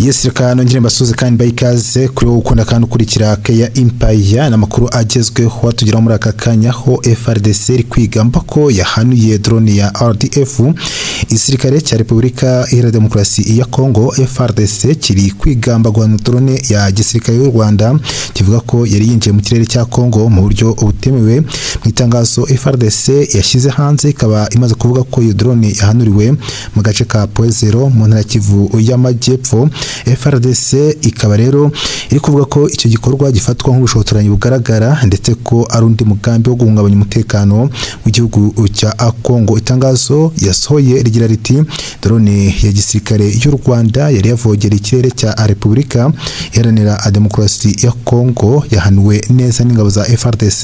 Yes, reka nongere mbasuze kandi bayikaze kuri wowe ukunda kandi ukurikira Keya Empire n'amakuru agezweho tugeraho muri aka kanya ho FARDC iri kwigamba ko yahanuye drone ya RDF. Igisirikare cya Repubulika Iharanira Demokarasi ya Kongo FARDC kiri kwigamba guhana drone ya gisirikare y'u Rwanda kivuga ko yari yinjiye mu kirere cya Kongo mu buryo butemewe. Mu itangazo FARDC yashyize hanze ikaba imaze kuvuga ko iyo drone yahanuriwe mu gace ka Poezero mu ntara Kivu y'Amajyepfo. FARDC ikaba rero iri kuvuga ko icyo gikorwa gifatwa nk'ubushotoranyi bugaragara ndetse ko ari undi mugambi wo guhungabanya umutekano w'igihugu cya Kongo. Itangazo yasohoye rigira riti drone ya gisirikare y'u Rwanda yari yavogera ikirere cya Repubulika Iharanira Demokarasi ya Kongo yahanuwe neza n'ingabo za FARDC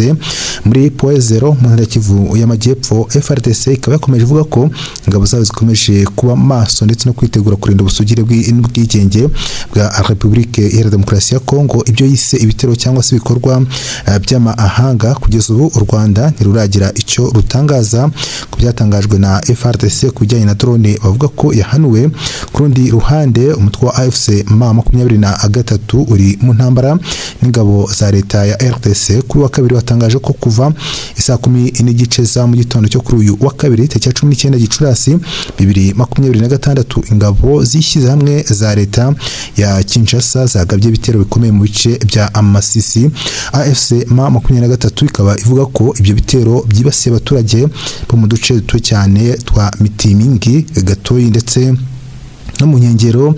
muri Poezero mu ntara Kivu y'Amajyepfo. FARDC ikaba yakomeje ivuga ko ingabo zayo zikomeje kuba maso ndetse no kwitegura kurinda ubusugire bw'ubwigenge bwa Repubulika Iharanira Demokarasi ya Kongo. Ibyo yise ibitero cyangwa se ibikorwa by'amahanga kugeza ubu u Rwanda ntiruragira icyo rutangaza ku byatangajwe na FARDC ku bijyanye na drone bavuga ko yahanuwe. Ku rundi ruhande umutwe wa AFC M23 uri mu ntambara n'ingabo za leta ya RDC kuri wa kabiri watangaje ko kuva isaa 10:00 za mu gitondo cyo kuri uyu wa kabiri tariki 19 Gicurasi 2026 ingabo zishyize hamwe za leta ya Kinshasa zagabye ibitero bikomeye mu bice bya Amasisi. AFC M23 ikaba ivuga ko ibyo bitero byibasiye abaturage bo mu duce duto cyane twa Mitimingi, Gatoyi ndetse no mu nkengero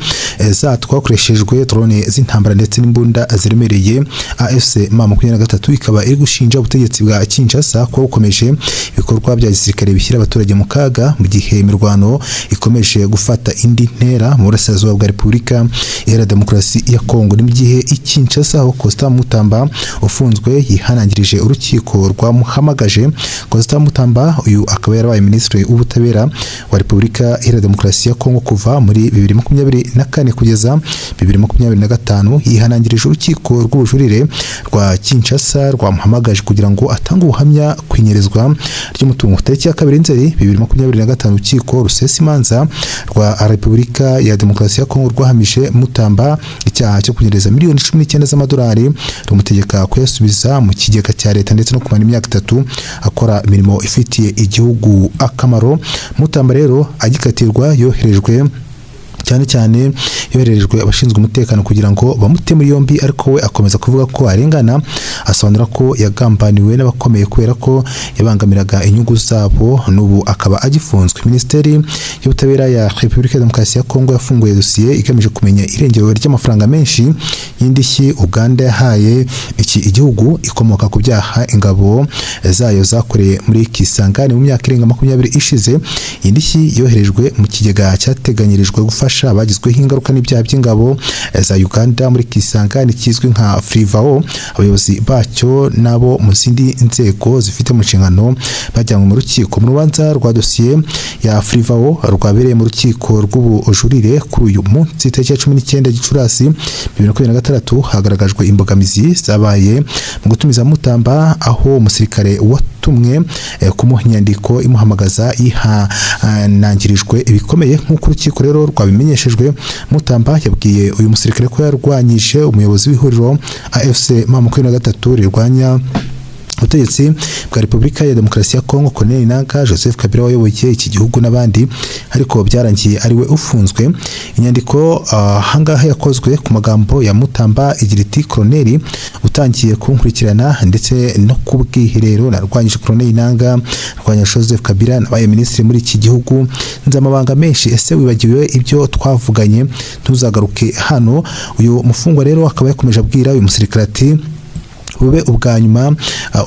twakoreshejwe drone z'intambara ndetse n'imbunda ziremereye. AFC M23 ikaba iri gushinja ubutegetsi bwa Kinshasa ko bukomeje ibikorwa bya gisirikare bishyira abaturage mu kaga mu gihe imirwano ikomeje gufata indi ntera mu burasirazuba bwa Repubulika Iharanira Demokarasi ya Kongo. Ni mu gihe Kinshasa aho Constant Mutamba ufunzwe yihanangirije urukiko rwamuhamagaje. Constant Mutamba uyu akaba yarabaye minisitiri w'ubutabera wa Repubulika Iharanira Demokarasi ya Kongo kuva muri 2024 kugeza 2025 yihanangirije urukiko rw'ubujurire rwa Kinshasa rwamuhamagaje kugira ngo atange ubuhamya kwinyerezwa ry'umutungo. Tariki ya 2 Nzeri 2025 urukiko rusesa imanza rwa Repubulika ya Demokarasi ya Kongo rwahamije Mutamba icyaha cyo kunyereza miliyoni 19 z'amadolari rumutegeka kuyasubiza mu kigega cya leta ndetse no kumara imyaka 3 akora imirimo ifitiye igihugu akamaro. Mutamba rero agikatirwa cyane yohererejwe abashinzwe umutekano kugira ngo bamute muri yombi, ariko we akomeza kuvuga ko arengana. Asobanura ko yagambaniwe n'abakomeye kubera ko yabangamiraga inyungu zabo, n'ubu akaba agifunzwe. Minisiteri y'ubutabera ya Repubulika ya Demokarasi ya Kongo yafunguye dosiye igamije kumenya irengero ry'amafaranga menshi y'indishyi Uganda yahaye iki igihugu ikomoka ku byaha ingabo zayo zakoreye muri Kisangani mu myaka irenga 20 ishize. Indishyi yoherejwe mu kigega cyateganyirijwe gufasha abagizweho ingaruka n'ibyaha by'ingabo za Uganda muri Kisangani kizwi nka Frivao. Abayobozi bacyo nabo mu zindi nzego zifite mu nshingano bajyanywe mu rukiko. Mu rubanza rwa dosiye ya Frivao rwabereye mu rukiko rw'ubujurire kuri uyu munsi tariki 19 Gicurasi 2026 hagaragajwe imbogamizi zabaye mu gutumiza Mutamba, aho umusirikare watumwe kumuha inyandiko imuhamagaza yihanangirijwe ibikomeye. Nk'uko urukiko rero rwabimenyeshejwe, Mutamba yabwiye uyu musirikare ko yarwanyije umuyobozi w'ihuriro AFC M23 rirwanya ubutegetsi bwa Repubulika ya Demokarasi ya Kongo Colonel Nanka Joseph Kabila wayoboye iki gihugu n'abandi, ariko byarangiye ari we ufunzwe. Inyandiko hangaha yakozwe ku magambo ya Mutamba igira iti Colonel utangiye kunkurikirana ndetse no kubwiherero narwanyije Colonel Nanka, narwanya Joseph Kabila nabaye minisitiri muri iki gihugu, nzi amabanga menshi, ese wibagiwe ibyo twavuganye ntuzagaruke hano. Uyu mufungwa rero akaba yakomeje abwira uyu musirikare ati ube ubwa nyuma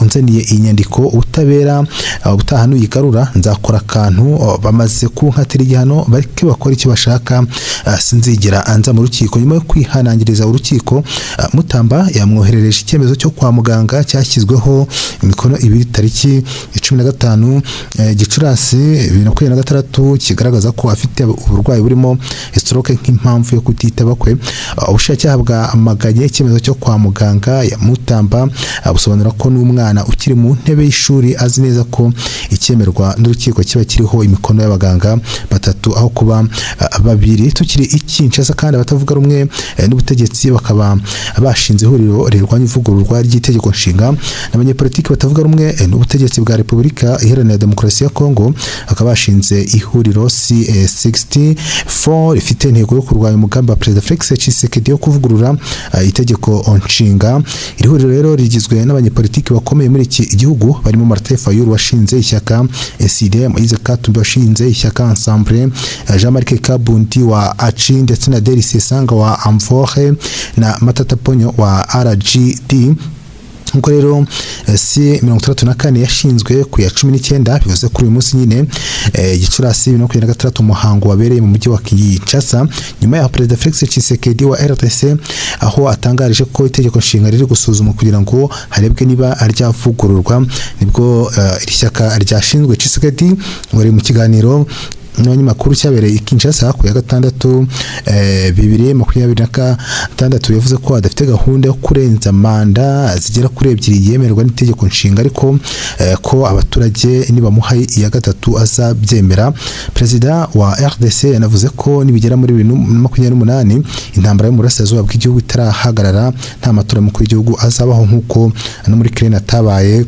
unzaniye iyi nyandiko ubutabera ubutaha nuyigarura nzakora akantu bamaze kunkatira igihano bareke bakora icyo bashaka sinzigera anza mu rukiko. Nyuma yo kwihanangiriza urukiko, Mutamba yamwoherereje icyemezo cyo kwa muganga cyashyizweho imikono 2 tariki 15 Gicurasi 2026 kigaragaza ko afite uburwayi burimo stroke nk'impamvu yo kutitaba kwe. Ubushinjacyaha bwamaganye icyemezo cyo kwa muganga ya Mutamba kwigamba busobanura ko n'umwana ukiri mu ntebe y'ishuri azi neza ko icyemerwa n'urukiko kiba kiriho imikono y'abaganga batatu aho kuba babiri. Tukiri Kinshasa kandi abatavuga rumwe n'ubutegetsi bakaba bashinze ihuriro rirwanya ivugururwa ry'itegeko nshinga n'abanyepolitiki batavuga rumwe n'ubutegetsi bwa Repubulika Iharanira Demokarasi ya Kongo bakaba bashinze ihuriro C64 rifite intego yo kurwanya umugambi wa Perezida Felix Tshisekedi yo kuvugurura itegeko nshinga. Iri huriro rero rigizwe n'abanyepolitiki bakomeye muri iki gihugu barimo Martin Fayulu washinze ishyaka SID, Moise Katumbi washinze ishyaka Ensemble, Jean-Marc Kabundi wa ACI ndetse na Delice Sanga wa Amvore na Matata Ponyo wa RGD. Nkuko rero C64 yashinzwe ku ya 19 bivuze kuri uyu munsi nyine Gicurasi 2026 umuhango wabereye mu mujyi wa Kinshasa nyuma ya Perezida Felix Tshisekedi wa RDC aho atangarije ko itegeko nshinga riri gusuzumwa kugira ngo harebwe niba ryavugururwa. Nibwo iri shyaka ryashinzwe Tshisekedi wari mu kiganiro n'abanyamakuru cyabereye Kinshasa ku ya 6 2026 yavuze ko adafite gahunda yo kurenza manda zigera kuri 2 yemerwa n'itegeko nshinga ariko ko abaturage nibamuha iya gatatu azabyemera. Perezida wa RDC yanavuze ko nibigera muri 2028 intambara yo mu burasirazuba bw'igihugu itarahagarara nta matora y'umukuru w'igihugu azabaho nk'uko no muri Ukraine atabaye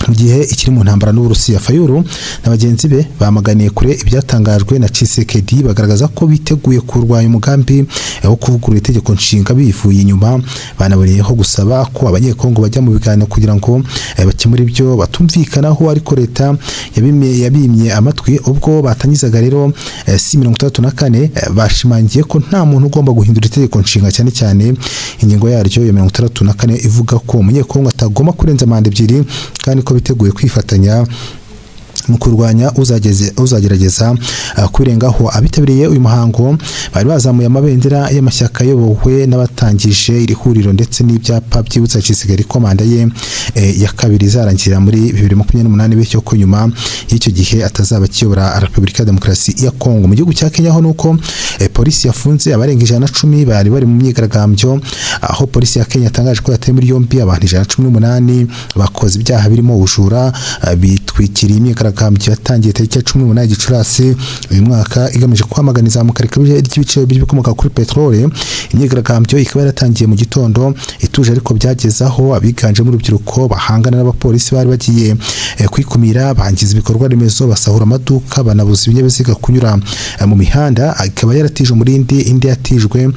mu gihe ikiri mu ntambara n'Uburusiya. Fayulu na bagenzi be bamaganiye kure ibyatangajwe na Tshisekedi bagaragaza ko biteguye kurwanya umugambi wo kuvugurura itegeko nshinga bivuye inyuma. Banaboneyeho gusaba ko abanyekongo bajya mu biganiro kugira ngo bakemure ibyo batumvikanaho ariko leta yabimye amatwi. Ubwo batangizaga rero C64 bashimangiye ko nta muntu ugomba guhindura itegeko nshinga cyane cyane ingingo yaryo ya 64 ivuga ko umunyekongo atagomba kurenza manda 2 kandi ko biteguye kwifatanya mu kurwanya uzagerageza kubirengaho. Abitabiriye uyu muhango bari bazamuye amabendera y'amashyaka yobowe n'abatangije iri huriro ndetse n'ibyapa byibutsa Tshisekedi ko manda ye ya kabiri izarangirira muri 2028 bityo ko nyuma y'icyo gihe atazaba kiyobora Repubulika ya Demokarasi ya Kongo. Mu gihugu cya Kenya ho nuko polisi yafunze abarenga 110 bari mu myigaragambyo aho polisi ya Kenya yatangaje ko yataye muri yombi abantu 118 bakoze ibyaha birimo ubujura bitwikiriye imyigaragambyo yatangiye tariki ya 18 Gicurasi uyu mwaka igamije kwamagana izamuka ry'ibiciro by'ibikomoka kuri peteroli. Imyigaragambyo ikaba yaratangiye mu gitondo ituje ariko byagezaho abiganje mu rubyiruko bahangana n'abapolisi bari bagiye kwikumira bangiza ibikorwa remezo basahura amaduka banabuza ibinyabiziga kunyura mu mihanda. Ikaba yaratije umurindi indi yatijwe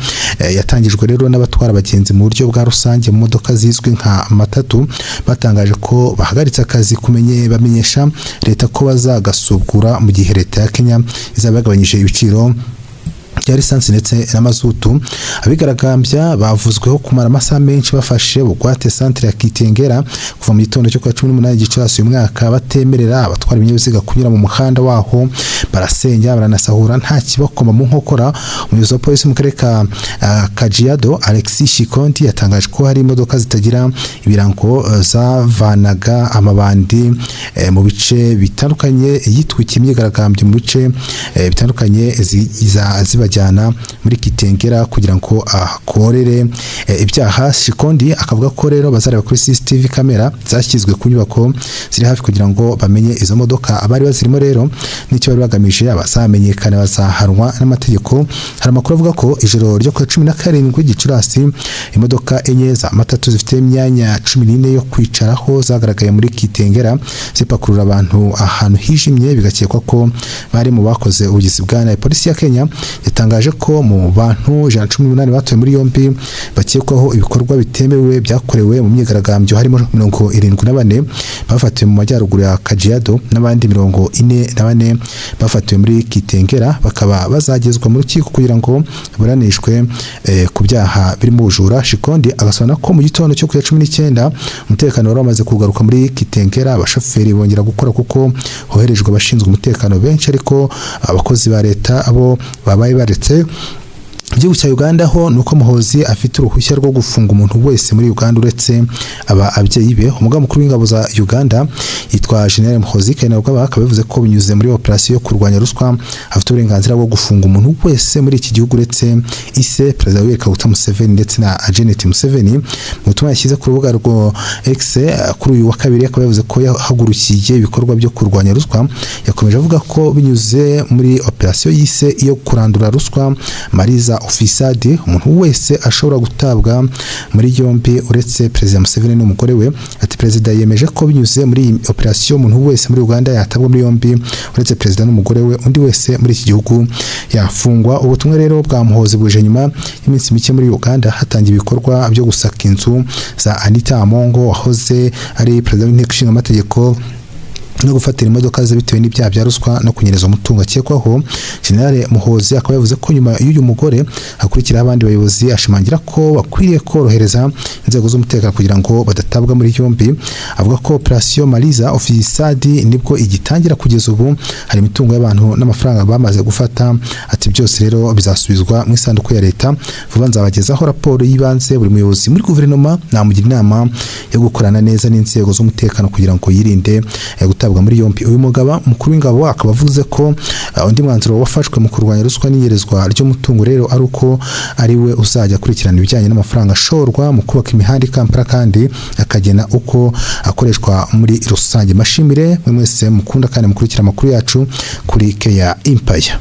yatangijwe rero n'abatwara abagenzi mu buryo bwa rusange mu modoka zizwi nka matatu batangaje ko bahagaritse akazi bamenyesha leta ko bazagasubura mu gihe leta ya Kenya izaba yagabanyije ibiciro ya lisansi ndetse n'amazutu. Abigaragambya bavuzweho kumara amasaha menshi bafashe bugwate centre ya Kitengera kuva mu gitondo cyo kwa 18 Gicurasi uyu mwaka batemerera abatwara ibinyabiziga kunyura mu muhanda waho barasenya baranasahura nta kibakoma mu nkokora. Umuyobozi wa polisi mu karere ka Kajiado Alexis Shikondi yatangaje ko hari imodoka zitagira ibirango zavanaga amabandi mu bice bitandukanye yitwikiye imyigaragambyo mu bice bitandukanye zibajyana muri Kitengera kugira ngo akorere ibyaha. Shikondi akavuga ko rero bazareba kuri CCTV kamera zashyizwe ku nyubako ziri hafi kugira ngo bamenye izo modoka abari bazirimo rero n'icyo bari bagamije abazamenyekana bazahanwa n'amategeko. Hari amakuru avuga ko ijoro ryo ku 17 Gicurasi imodoka enye za matatu zifite imyanya 14 yo kwicaraho zagaragaye muri Kitengera zipakurura abantu ahantu hijimye bigakekwa ko bari mu bakoze ubugizi bwa nabi. Polisi ya Kenya yatangaje ko mu bantu 118 batuye muri yombi bakekwaho ibikorwa bitemewe byakorewe mu myigaragambyo harimo 74 bafatiwe mu majyaruguru ya Kajiado n'abandi 44 bafatiwe muri Kitengera bakaba bazagezwa mu rukiko kugira ngo buranishwe ku byaha birimo ubujura. Shikondi agasobanura ko mu gitondo cyo ku 19 umutekano wari wamaze kugaruka muri Kitengera abashoferi bongera gukora kuko hoherejwe abashinzwe umutekano benshi ariko abakozi ba leta abo babaye baretse igihugu cya Uganda ho nuko Muhoozi afite uruhushya rwo gufunga umuntu wese muri Uganda uretse ababyeyi be. Umugaba mukuru w'ingabo za Uganda yitwa General Muhoozi Kainerugaba akaba yavuze ko binyuze muri operation yo kurwanya ruswa afite uburenganzira bwo gufunga umuntu wese muri iki gihugu uretse ise Perezida Yoweri Kaguta Museveni ndetse na Janet Museveni. Mu butumwa yashyize ku rubuga rwa X kuri uyu wa kabiri akaba yavuze ko yahagurukiye ibikorwa byo kurwanya ruswa. Yakomeje avuga ko binyuze muri operation yise iyo kurandura ruswa Mariza Ofisadi umuntu wese ashobora gutabwa muri yombi uretse Perezida Museveni n'umugore we. Ati Perezida yemeje ko binyuze muri iyi operation umuntu wese muri Uganda yatabwa muri yombi uretse Perezida n'umugore we, undi wese muri iki gihugu yafungwa. Ubutumwa rero bwa Muhoozi buje nyuma y'iminsi mike muri Uganda hatangiye ibikorwa byo gusaka inzu za Anita Amongo wahoze ari Perezida w'Inteko Ishinga Amategeko no gufatira imodoka ze bitewe n'ibyaha bya ruswa no kunyereza umutungo akekwaho. General Muhoozi akaba yavuze ko nyuma y'uyu mugore hakurikira abandi bayobozi, ashimangira ko bakwiriye korohereza inzego z'umutekano kugira ngo badatabwa muri yombi. Avuga ko operation Mariza Ofisadi nibwo igitangira kugeza ubu hari imitungo y'abantu n'amafaranga bamaze gufata. Ati byose rero bizasubizwa mu isanduku ya leta. Vuba nzabagezaho raporo y'ibanze. Buri muyobozi muri guverinoma namugira inama yo gukorana neza n'inzego z'umutekano kugira ngo yirinde gutabwa muri yombi. Uyu mugaba mukuru w'ingabo akaba avuze ko undi mwanzuro wafashwe mu kurwanya ruswa n'inyerezwa ry'umutungo rero ari uko ari we uzajya akurikirana ibijyanye n'amafaranga ashorwa mu kubaka imihanda i Kampala kandi akagena uko akoreshwa muri rusange. Mashimire mwe mwese mukunda kandi mukurikira amakuru yacu kuri Keya Empire.